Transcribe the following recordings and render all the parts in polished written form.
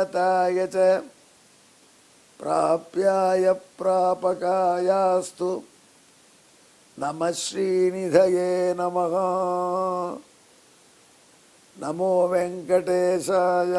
பிரணதாய ச பிராப்யாய பிராபகாயாஸ்து நம ஸ்ரீநிதயே நமः. நமோ வெங்கடேசாய.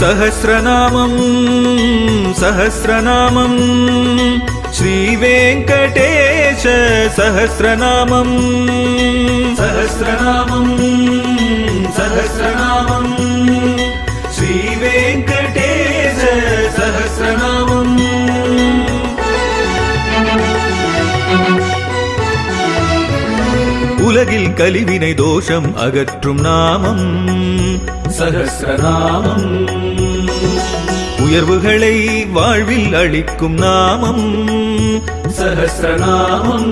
सहस्रनामं सहस्रनामं श्रीवेङ्कटेश सहस्रनामं सहस्रनामं सहस्रनामं श्रीवेङ्कटेश सहस्रनामं. உலகில் கலிவினை தோஷம் அகற்றும் நாமம் சஹஸ்ரநாமம். உயர்வுகளை வாழ்வில் அளிக்கும் நாமம் சஹஸ்ரநாமம்.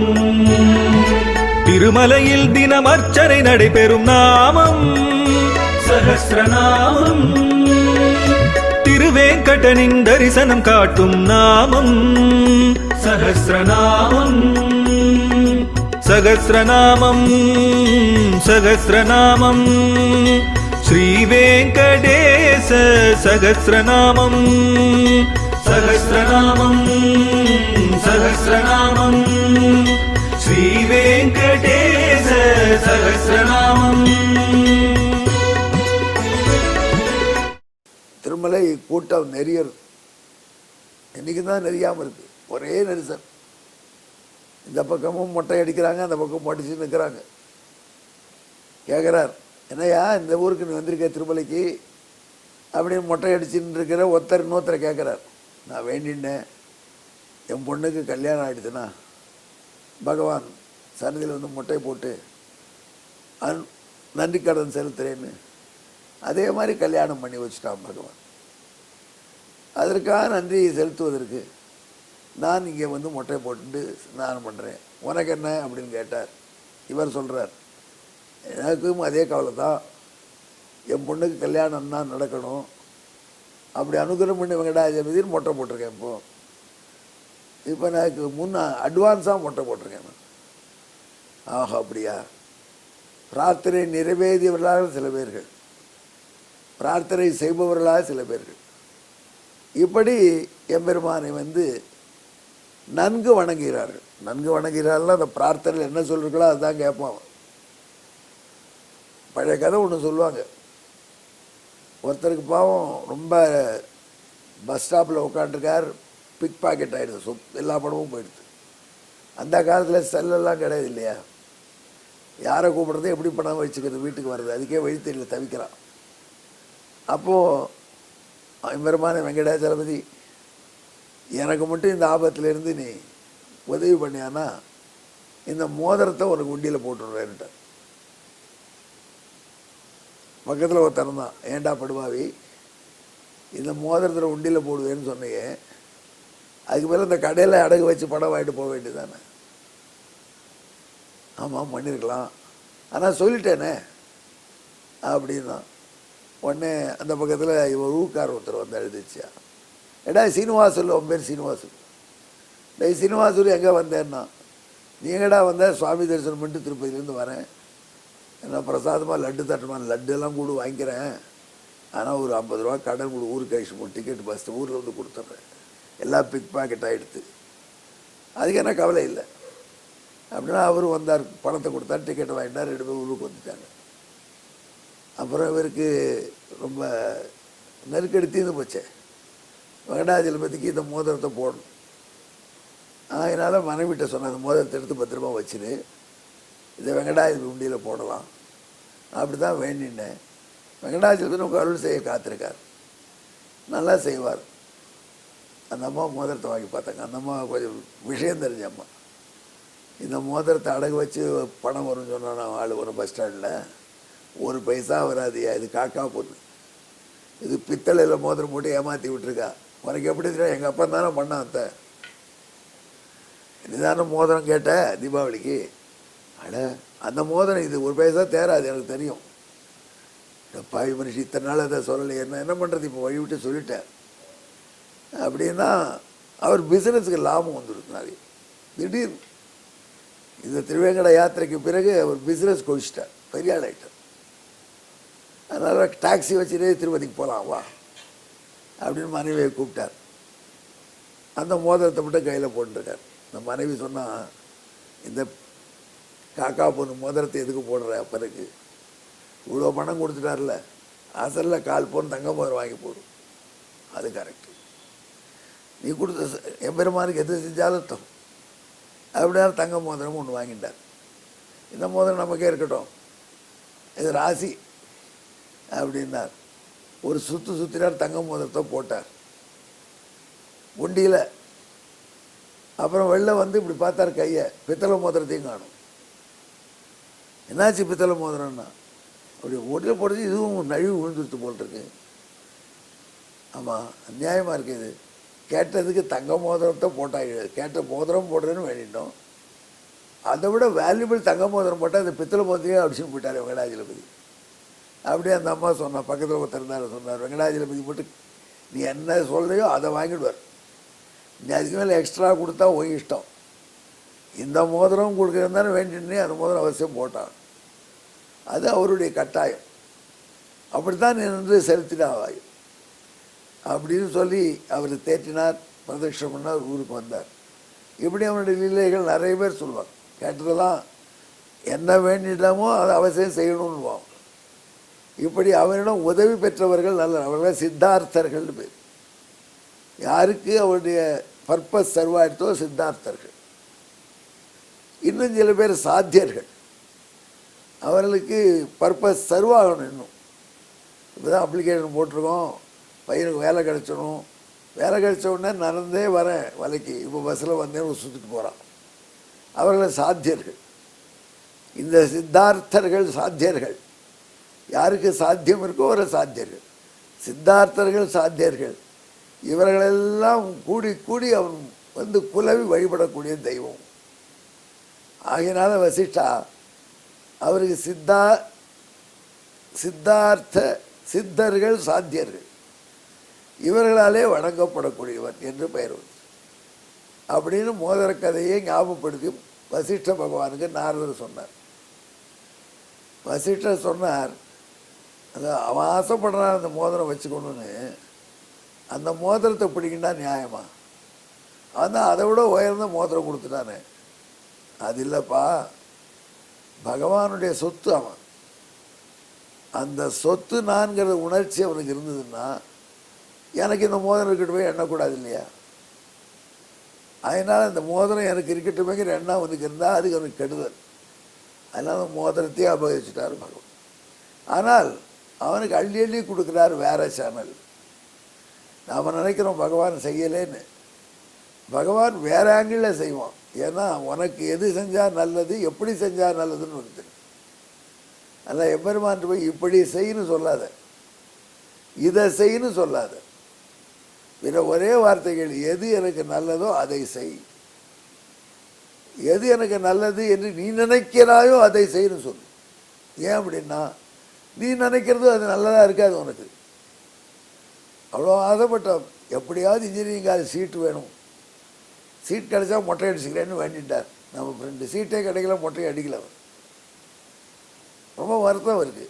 திருமலையில் தினம் அர்ச்சனை நடைபெறும் நாமம் சஹஸ்ரநாமம். திருவேங்கடனின் தரிசனம் காட்டும் நாமம் சஹஸ்ரநாமம். சகஸ்ரநாமம் சகஸ்ரநாமம் ஸ்ரீவேங்கடேச சகஸ்ரநாமம் சகஸ்ரநாமம் சகஸ்ரநாமம் ஸ்ரீவேங்கடேச சகஸ்ரநாமம். திருமலை கூட்டம் நெறியர் இன்னைக்கு தான் நெறியாமல் இருக்கு. ஒரே நெரிசல். இந்த பக்கமும் மொட்டை அடிக்கிறாங்க, அந்த பக்கம் மடிச்சு நிற்கிறாங்க. கேட்குறார், என்னையா இந்த ஊருக்கு நீ வந்திருக்க திருமலைக்கு அப்படின்னு மொட்டை அடிச்சுன்னு இருக்கிற ஒருத்தர் இன்னொருத்தரை கேட்குறார். நான் வேண்டினேன், என் பொண்ணுக்கு கல்யாணம் ஆகிடுச்சுன்னா பகவான் சன்னதியில் வந்து மொட்டை போட்டு நன்றி கடன் செலுத்துறேன்னு. அதே மாதிரி கல்யாணம் பண்ணி வச்சுட்டான் பகவான். அதற்காக நன்றி செலுத்துவதற்கு நான் இங்கே வந்து மொட்டை போட்டு ஸ்நானம் பண்ணுறேன், உனக்கு என்ன அப்படின்னு கேட்டார். இவர் சொல்கிறார், எனக்கும் அதே கவலை தான், என் பொண்ணுக்கு கல்யாணம் தான் நடக்கணும், அப்படி அனுகிரகம் பண்ணி வெங்கடாஜலபதினு மொட்டை போட்டிருக்கேன். இப்போ எனக்கு அட்வான்ஸாக மொட்டை போட்டிருக்கேன் நான். ஆஹா, அப்படியா? பிரார்த்தனை நிறைவேறியவர்களாக சில பேர்கள், பிரார்த்தனை செய்பவர்களாக சில பேர்கள், இப்படி எம்பெருமானை வந்து நன்கு வணங்குகிறார்கள். நன்கு வணங்குகிறார்கள். அந்த பிரார்த்தனையில் என்ன சொல்கிறாங்களோ அதுதான் கேட்பான். பழைய கதை ஒன்று சொல்லுவாங்க. ஒருத்தருக்கு பாவம் ரொம்ப பஸ் ஸ்டாப்பில் உட்காந்துருக்கார், பிக் பாக்கெட் ஆகிடுது, எல்லா பணமும் போயிடுது. அந்த காலத்தில் செல்லெல்லாம் கிடையாது இல்லையா, யாரை கூப்பிட்றது, எப்படி பணம் வச்சுக்கிறது, வீட்டுக்கு வர்றது, அதுக்கே வழி தெரியல, தவிக்கிறான். அப்போது பெருமான வெங்கடாச்சலபதி, எனக்கு மட்டும் இந்த ஆபத்திலேருந்து நீ உதவி பண்ணியானா இந்த மோதிரத்தை உனக்கு உண்டியில் போட்டுடுறேன்ட்ட. பக்கத்தில் ஒருத்தர் தான், ஏண்டா படுவாவி, இந்த மோதிரத்தில் உண்டியில் போடுவேன்னு சொன்னீங்க, அதுக்கு மேலே இந்த கடையில் அடகு வச்சு படம் வாங்கிட்டு போக வேண்டியதானே. ஆமாம், பண்ணியிருக்கலாம், ஆனால் சொல்லிட்டேனே அப்படின்னா. உடனே அந்த பக்கத்தில் இவர் ஊக்கார் ஒருத்தர் வந்து எழுதிச்சியா, ஏடா சீனிவாசூர், உன் பேர் சீனிவாசூர், டேய் சீனிவாசூர் எங்கே வந்தேன்னா, நீ எங்கடா வந்த, சுவாமி தரிசனம் பண்ணிட்டு திருப்பதியிலேருந்து வரேன், என்ன பிரசாதமாக லட்டு தட்டுமா, லட்டுலாம் கூட வாங்கிக்கிறேன், ஆனால் ஒரு 50 ரூபா கடன் கொடு, ஊருக்கு கழிச்சு போட்டு டிக்கெட் பஸ் ஊரில் வந்து கொடுத்துட்றேன், எல்லாம் பிக் பாக்கெட் ஆகிடுது, அதுக்கு என்ன கவலை இல்லை அப்படின்னா. அவரும் வந்தார், பணத்தை கொடுத்தார், டிக்கெட்டை வாங்கிட்டார், 2 பேர் ஊருக்கு வந்துட்டாங்க. அப்புறம் இவருக்கு ரொம்ப நெருக்கடி தீர்ந்து போச்சே, வெங்கடாஜலபதிக்கு இந்த மோதிரத்தை போடணும். அதனால் மனைவிட்ட சொன்ன, அந்த மோதிரத்தை எடுத்து பத்திரமா வச்சுரு, இதை வெங்கடாஜலபதி உண்டியில் போடலாம் அப்படி தான் வேண்டினேன். வெங்கடாஜலபதி நமக்கு அருள் செய்ய காத்திருக்கார், நல்லா செய்வார். அந்த அம்மா மோதிரத்தை வாங்கி பார்த்தாங்க. அந்த அம்மா கொஞ்சம் விஷயம் தெரிஞ்ச அம்மா. இந்த மோதிரத்தை அடகு வச்சு பணம் வரும்னு சொன்னான் ஆள் ஒரு பஸ் ஸ்டாண்டில், ஒரு பைசா வராதியா, இது காக்கா பொண்ணு, இது பித்தளையில் மோதிரம் போட்டு ஏமாற்றி விட்டுருக்கா, உனக்கு எப்படி தெரியும்? எங்கள் அப்பா தானே பண்ணான். நீதான மோதிரம் கேட்ட தீபாவளிக்கு. அட, அந்த மோதிரம் இது 1 பைசா தேராது, எனக்கு தெரியும். பாவி மனுஷி இத்தனை நாள் அதை சொல்லலை, என்ன பண்ணுறது, இப்போ வழி விட்டு சொல்லிட்டேன் அப்படின்னா அவர் பிஸ்னஸுக்கு லாபம் வந்துருக்குனாரு. திடீர்னு இந்த திருவேங்கட யாத்திரைக்கு பிறகு அவர் பிஸ்னஸ் கொழிச்சிட்டார், பெரிய ஆள் ஆகிட்டார். அதனால் டாக்ஸி வச்சுட்டே திருப்பதிக்கு போகலாம் வா அப்படின்னு மனைவியை கூப்பிட்டார். அந்த மோதிரத்தை மட்டும் கையில் போட்டுருக்கார். இந்த மனைவி சொன்னால், இந்த காக்கா பொண்ணு மோதிரத்தை எதுக்கு போடுற அப்பருக்கு, இவ்வளோ பணம் கொடுத்துட்டார்ல, அசலில் 4 பவுன் தங்க மோதிரம் வாங்கி போடும், அது கரெக்டு. நீ கொடுத்த எம்பெருமானுக்கு எது செஞ்சாலும் தம் அப்படின்னா தங்க மோதிரம் ஒன்று வாங்கிட்டார். இந்த மோதிரம் நமக்கே இருக்கட்டும், இது ராசி அப்படின்னார். ஒரு சுற்றினார், தங்க மோதிரத்தை போட்டார் உண்டியில். அப்புறம் வெளில வந்து இப்படி பார்த்தார் கையை, பித்தளை மோதிரத்தையும் காணும். என்னாச்சு பித்தளை மோதிரம்னா, அப்படி ஒட்டில் போடுறது இதுவும் நழுவி விழுந்துருத்து போட்டிருக்கு. ஆமாம், அநியாயமாக இருக்குது. கேட்டதுக்கு தங்க மோதிரத்தை போட்டாங்க, கேட்ட மோதிரம் போடுறேன்னு வேண்டிட்டோம். அதை விட வேல்யூபிள் தங்க மோதிரம் போட்டால் அந்த பித்தளை மோதிரையே அடிச்சுன்னு போயிட்டார் வெங்கடாஜலபதி. அப்படியே அந்த அம்மா சொன்னார், பக்கத்தில் ஒருத்தர் இருந்தார், சொன்னார், வெங்கடாஜலபதி போட்டு நீ என்ன சொல்கிறையோ அதை வாங்கிடுவார், நீ அதுக்கு மேலே எக்ஸ்ட்ரா கொடுத்தா உன் இஷ்டம். இந்த மோதிரம் கொடுக்குறதானே வேண்டினே அந்த மோதிரம் அவசியம் போட்டான், அது அவருடைய கட்டாயம். அப்படித்தான் நின்று செலுத்தினாவாய் அப்படின்னு சொல்லி அவர் தேற்றினார், பிரதட்சணம் பண்ணார், ஊருக்கு வந்தார். இப்படி அவனுடைய லீலைகள் நிறைய பேர் சொல்லுவாங்க. கேட்டதெல்லாம் என்ன வேண்டிடமோ அதை அவசியம் செய்யணும்னுவான். இப்படி அவனிடம் உதவி பெற்றவர்கள் நல்ல, அவர்கள் சித்தார்த்தர்கள் பேர். யாருக்கு அவருடைய பர்பஸ் சர்வாயிட்டோ சித்தார்த்தர்கள். இன்னும் சில பேர் சாத்தியர்கள், அவர்களுக்கு பர்பஸ் சர்வாகணும். இன்னும் இப்போ தான் அப்ளிகேஷன் போட்டிருக்கோம், பையனுக்கு வேலை கிடச்சிடணும், வேலை கிடச்ச உடனே நடந்தே வரேன் வலைக்கு, இப்போ பஸ்ஸில் வந்தேன் சுற்றிட்டு போகிறான். அவர்கள் சாத்தியர்கள். இந்த சித்தார்த்தர்கள் சாத்தியர்கள். யாருக்கு சாத்தியம் இருக்கோ அவர்கள் சாத்தியர்கள். சித்தார்த்தர்கள் சாத்தியர்கள். இவர்களெல்லாம் கூடி கூடி அவன் வந்து குலவி வழிபடக்கூடிய தெய்வம். ஆகையினால வசிஷ்டா அவருக்கு சித்தார்த்த சித்தர்கள் சாத்தியர்கள், இவர்களாலே வணங்கப்படக்கூடியவர் என்று பெயர் வந்து அப்படின்னு மோதிர கதையை ஞாபகப்படுத்தி வசிஷ்ட பகவானுக்கு நாரதர் சொன்னார். வசிஷ்டர் சொன்னார், அது அவன் ஆசைப்படுறான் அந்த மோதிரம் வச்சுக்கணுன்னு, அந்த மோதிரத்தை பிடிக்கிட்டா நியாயமா? ஆனால் அதை விட உயர்ந்த மோதிரம் கொடுத்துட்டானே, அது இல்லைப்பா, பகவானுடைய சொத்து அவன். அந்த சொத்து நான்கிற உணர்ச்சி அவனுக்கு இருந்ததுன்னா எனக்கு இந்த மோதிரம் இருக்கட்டும் போய் எண்ணக்கூடாது இல்லையா? அதனால் இந்த மோதிரம் எனக்கு இருக்கட்டுமேங்கிற எண்ணம் அவனுக்கு இருந்தால் அதுக்கு அவனுக்கு கெடுதல். அதனால் அந்த மோதிரத்தையே அபகரிச்சுட்டார் பகவான். ஆனால் அவனுக்கு அள்ளி அள்ளி கொடுக்குறார் வேற சேனல். நாம் நினைக்கிறோம் பகவான் செய்யலேன்னு, பகவான் வேற ஆங்கிளில் செய்வான். ஏன்னா உனக்கு எது செஞ்சால் நல்லது, எப்படி செஞ்சால் நல்லதுன்னு வந்து அதான் எம்பெருமான் போய் இப்படி செய்யணும் சொல்லாத, இதை செய்யணும் சொல்லாத, பிற ஒரே வார்த்தைகள், எது எனக்கு நல்லதோ அதை செய், எது எனக்கு நல்லது என்று நீ நினைக்கிறாயோ அதை செய்யணும் சொல்லு. ஏன் அப்படின்னா நீ நினைக்கிறது அது நல்லதாக இருக்காது உனக்கு. அவ்வளோ ஆசைப்பட்டோம், எப்படியாவது இன்ஜினியரிங் காலேஜ் சீட்டு வேணும், சீட் கிடைச்சா மொட்டை அடிச்சுக்கிறேன்னு வேண்டிட்டார் நம்ம ஃப்ரெண்டு. சீட்டே கிடைக்கல, மொட்டையை அடிக்கல. அவர் ரொம்ப வருத்தம் இருக்குது.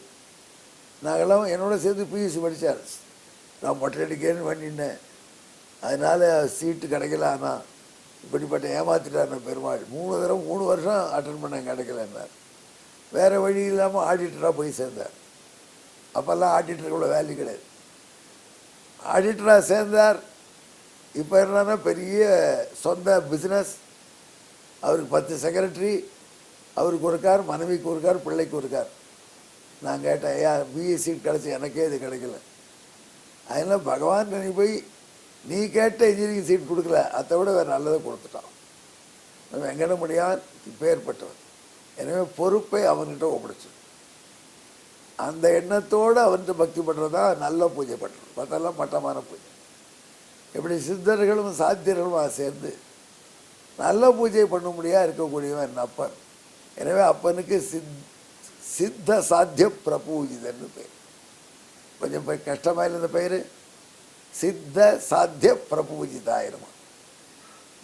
நாங்கள்லாம் என்னோட சேர்ந்து பியூசி படித்தார், நான் மொட்டை அடிக்கிறேன்னு வேண்டினேன், அதனால் சீட்டு கிடைக்கல. ஆனால் இப்படிப்பட்ட ஏமாற்றிட்டார் பெருமாள். 3 வருஷம் அட்டன் பண்ண கிடைக்கலன்னார். வேறு வழி இல்லாமல் ஆடிட்டராக போய் சேர்ந்தார். அப்போல்லாம் ஆடிட்டருக்குள்ள வேல்யூ கிடையாது. ஆடிட்டராக சேர்ந்தார். இப்போ என்னன்னா பெரிய சொந்த பிஸ்னஸ். அவருக்கு 10 செக்ரட்டரி, அவருக்கு ஒரு கார், மனைவிக்கு ஒரு கார், பிள்ளைக்கு ஒரு கார். நான் கேட்டேன், ஐயா பிஏ சீட் கிடச்சி எனக்கே இது கிடைக்கல. அதனால் பகவான் நீ போய் நீ கேட்ட இன்ஜினியரிங் சீட் கொடுக்கல, அதை விட வேறு நல்லதை கொடுத்துட்டான். வெங்கடமுடியான் இப்பேற்பட்டவன். எனவே பொறுப்பை அவன்கிட்ட ஒப்படைச்சு அந்த எண்ணத்தோடு அவன்கிட்ட பக்தி பண்ணுறதா நல்ல பூஜை பண்ணுறது. மற்றெல்லாம் மட்டமான பூஜை. இப்படி சித்தர்களும் சாத்தியர்களும் சேர்ந்து நல்ல பூஜை பண்ணும்படியாக இருக்கக்கூடியவன் என் அப்பன். எனவே அப்பனுக்கு சித்த சாத்திய பிரபூஜிதன்னு பேர். கொஞ்சம் கஷ்டமாக இல்லை இந்த பெயர், சித்த சாத்திய பிரபூஜிதாயிரமா.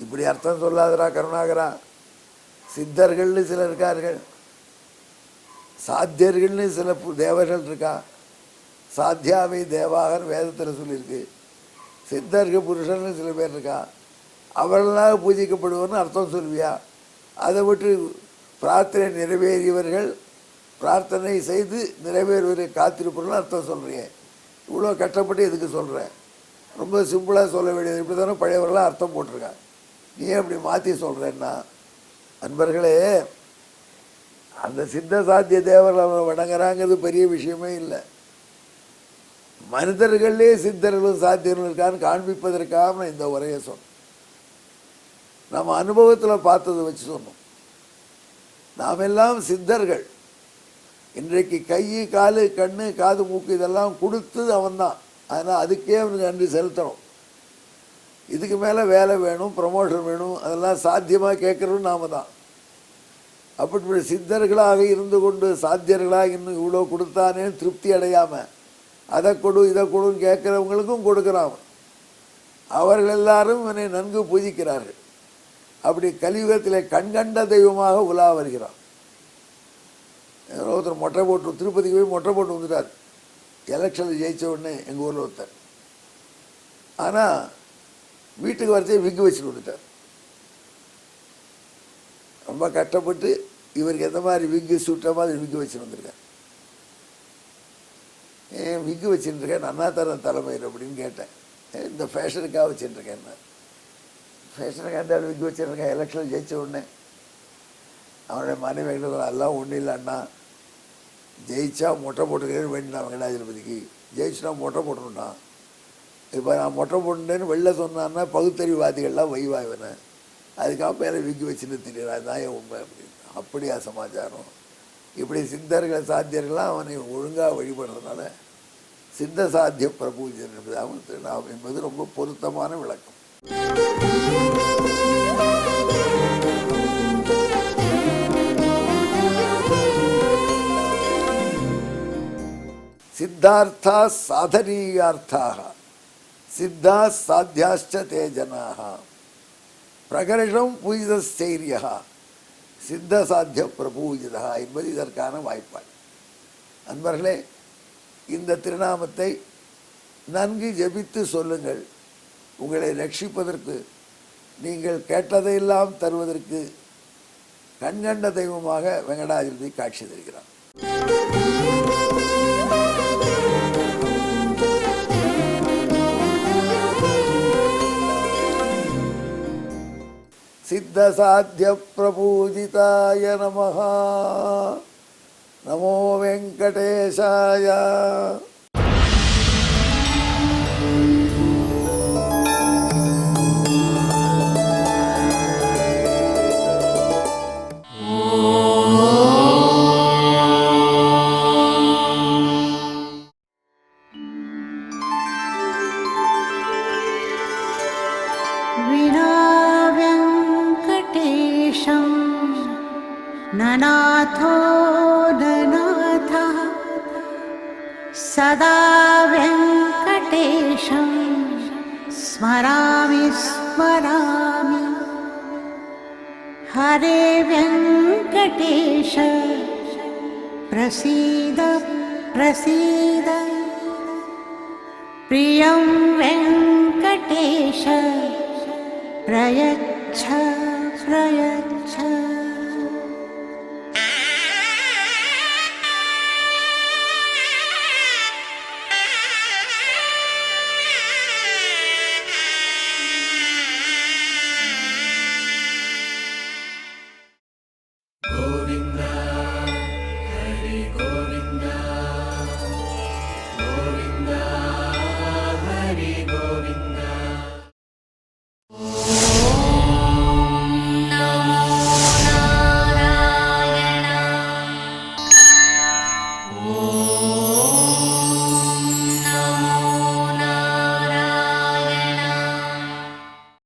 இப்படி அர்த்தம் சொல்லாதரா கருணாகரா. சித்தர்கள்னு சிலர் இருக்கார்கள், சாத்தியர்கள்னு சில தேவர்கள் இருக்கா. சாத்தியாவை தேவாகர் வேதத்தில் சொல்லியிருக்கு. சித்தர்கள் புருஷன்னு சில பேர் இருக்கா. அவர்களாக பூஜிக்கப்படுவர்னு அர்த்தம் சொல்வியா? அதை விட்டு பிரார்த்தனை நிறைவேறியவர்கள் பிரார்த்தனை செய்து நிறைவேறுவதை காத்திருப்பவர்கள் அர்த்தம் சொல்கிறீங்க. இவ்வளோ கஷ்டப்பட்டு எதுக்கு சொல்கிறேன்? ரொம்ப சிம்பிளாக சொல்ல வேண்டியது. இப்படி தானே பழையவர்களாக அர்த்தம் போட்டிருக்காங்க. நீ அப்படி மாற்றி சொல்கிறேன்னா, அன்பர்களே, அந்த சித்த சாத்திய தேவர்கள் அவனை வணங்குறாங்கிறது பெரிய விஷயமே இல்லை. மனிதர்களே சித்தர்களும் சாத்தியர்களும் இருக்கான்னு காண்பிப்பதற்காக நான் இந்த உரையை சொன்னேன். நம்ம அனுபவத்தில் பார்த்ததை வச்சு சொன்னோம். நாம் எல்லாம் சித்தர்கள். இன்றைக்கு கை காலு கண்ணு காது மூக்கு இதெல்லாம் கொடுத்து அவன்தான். அதனால் அதுக்கே அவனுக்கு நன்றி செலுத்தணும். இதுக்கு மேலே வேலை வேணும், ப்ரமோஷன் வேணும், அதெல்லாம் சாத்தியமாக கேட்குறதும் நாம தான். அப்படி சித்தர்களாக இருந்து கொண்டு சாத்தியர்களாக இன்னும் இவ்வளோ கொடுத்தானேன்னு திருப்தி அடையாமல் அதை கொடு இதை கொடுன்னு கேட்குறவங்களுக்கும் கொடுக்குறான். அவர்கள் எல்லாரும் இவனை நன்கு பூஜிக்கிறார்கள். அப்படி கலியுகத்தில் கண்கண்ட தெய்வமாக உலா வருகிறான். ஒருத்தர் மொட்டை போட்டு திருப்பதிக்கு போய் மொட்டை போட்டு வந்துட்டார். எலெக்ஷனில் ஜெயித்த உடனே எங்கள் ஊரில் ஒருத்தர். ஆனால் வீட்டுக்கு வரச்சே விக்கு வச்சுட்டு வந்துட்டார். ரொம்ப கஷ்டப்பட்டு இவருக்கு எந்த மாதிரி விக்கு சுட்ட மாதிரி விக்கு வச்சுட்டு வந்திருக்கார். ஏன் விக்கு வச்சுட்டுருக்கேன், நன்னா தரேன் தலைமையில் அப்படின்னு கேட்டேன். இந்த ஃபேஷனுக்காக வச்சுட்டுருக்கேன். ஃபேஷனுக்காக அந்த விக்கு வச்சுருக்கேன். எலெக்ஷனில் ஜெயித்த உடனே அவனுடைய மனைவி எல்லாம் ஒன்றும் இல்லை அண்ணா, ஜெயிச்சா மொட்டை போட்டுக்கிறேன்னு வேண்டாம் வெங்கடாஜலபதிக்கு, ஜெயிச்சுனா மொட்டை போட்டுருந்தான். இப்போ நான் மொட்டை போட்டுட்டேன்னு வெளில சொன்னான்னா பகுத்தறிவாதிகள்லாம் வைவாய்வனேன். அதுக்காக மேலே விக்கி வச்சுன்னு தெரியுறா. அதுதான் என் உண்மை அப்படின்னு. அப்படியா சமாச்சாரம்? இப்படி சித்தர்கள் சாத்தியர்கள்லாம் அவனை ஒழுங்காக வழிபடுறதுனால சித்த சாத்திய பிரபூஜன் என்பதாகவும் திருநாமம் என்பது ரொம்ப பொருத்தமான விளக்கம். சித்தார்த்தா சாதனீயார்த்தாக சித்தா சாத்தியாச்ச தே ஜனாக பிரகர்ஷம் பூஜிதஸ்தைரியா சித்த சாத்திய பிரபூஜிதா என்பது இதற்கான வாய்ப்பாடு. அன்பர்களே, இந்த திருநாமத்தை நன்கு ஜெபித்து சொல்லுங்கள். உங்களை ரட்சிப்பதற்கு, நீங்கள் கேட்டதையெல்லாம் தருவதற்கு கண்கண்ட தெய்வமாக வெங்கடாஜலபதி காட்சி தருகிறார். சித்த சாத்திய பிரபூஜிதாய நமஹ. நமோ வெங்கடேசாய. ननाथो ननाथः सदा वेङ्कटेशं स्मरामि स्मरामि. हरे वेङ्कटेश प्रसीद प्रसीद. प्रियं वेङ्कटेश प्रयच्छ प्रयच्छ.